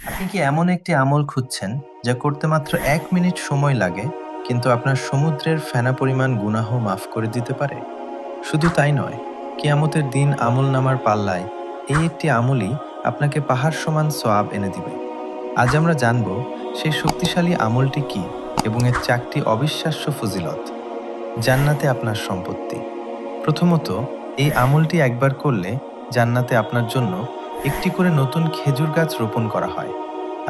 আপনি কি এমন একটি আমল খুঁজছেন যা করতে মাত্র ১ মিনিট সময় লাগে কিন্তু আপনার সমুদ্রের ফেনা পরিমাণ গুনাহ মাফ করে দিতে পারে? শুধু তাই নয়, কিয়ামতের দিন আমলনামার পাল্লায় এই একটি আমলই আপনাকে পাহাড় সমান সওয়াব এনে দিবে। আজ আমরা জানব সেই শক্তিশালী আমলটি কি এবং এর ৪টি অবিশ্বাস্য ফজিলত। জান্নাতে আপনার সম্পত্তি। প্রথমত, এই আমলটি একবার করলে জান্নাতে আপনার জন্য একটি করে নতুন খেজুর গাছ রোপণ করা হয়।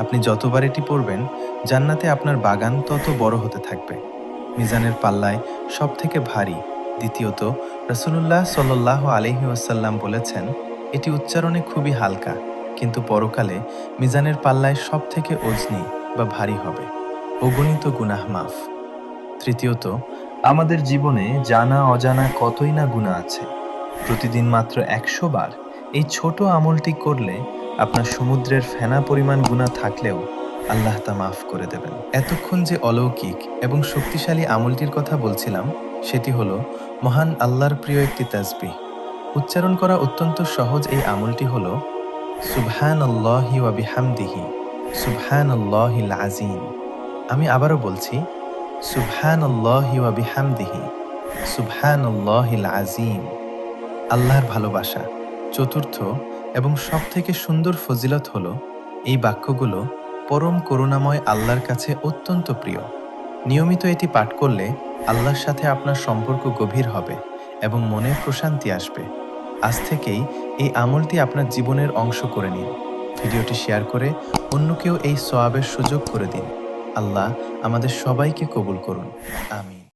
আপনি যতবার এটি পড়বেন, জান্নাতে আপনার বাগান তত বড় হতে থাকবে। মিজানের পাল্লায় সবথেকে ভারী। দ্বিতীয়ত, রাসূলুল্লাহ সাল্লাল্লাহু আলাইহি ওয়াসাল্লাম বলেছেন, এটি উচ্চারণে খুবই হালকা, কিন্তু পরকালে মিজানের পাল্লায় সবথেকে ওজনি বা ভারী হবে। অগণিত গুনাহ মাফ। তৃতীয়ত, আমাদের জীবনে জানা অজানা কতই না গুনাহ আছে। প্রতিদিন মাত্র ১০০ বার এই ছোট আমলটি করলে আপনার সমুদ্রের ফেনা পরিমাণ গুনাহ থাকলেও আল্লাহ তা মাফ করে দেবেন। এতক্ষণ যে অলৌকিক এবং শক্তিশালী আমলটির কথা বলছিলাম, সেটি হলো মহান আল্লাহর প্রিয় একটি তাসবিহ। উচ্চারণ করা অত্যন্ত সহজ এই আমলটি হলো সুবহানাল্লাহি ওয়া বিহামদিহি সুবহানাল্লাহিল আযীম। আমি আবারও বলছি, সুবহানাল্লাহি ওয়া বিহামদিহি সুবহানাল্লাহিল আযীম। আল্লাহর ভালোবাসা। চতুর্থ এবং সবথেকে সুন্দর ফজিলত হলো এই বাক্যগুলো পরম করুণাময় আল্লাহর কাছে অত্যন্ত প্রিয়। নিয়মিত এটি পাঠ করলে আল্লাহর সাথে আপনার সম্পর্ক গভীর হবে এবং মনে প্রশান্তি আসবে। আজ থেকেই এই আমলটি আপনার জীবনের অংশ করে নিন। ভিডিওটি শেয়ার করে অন্যকেও এই সওয়াবের সুযোগ করে দিন। আল্লাহ আমাদের সবাইকে কবুল করুন। আমিন।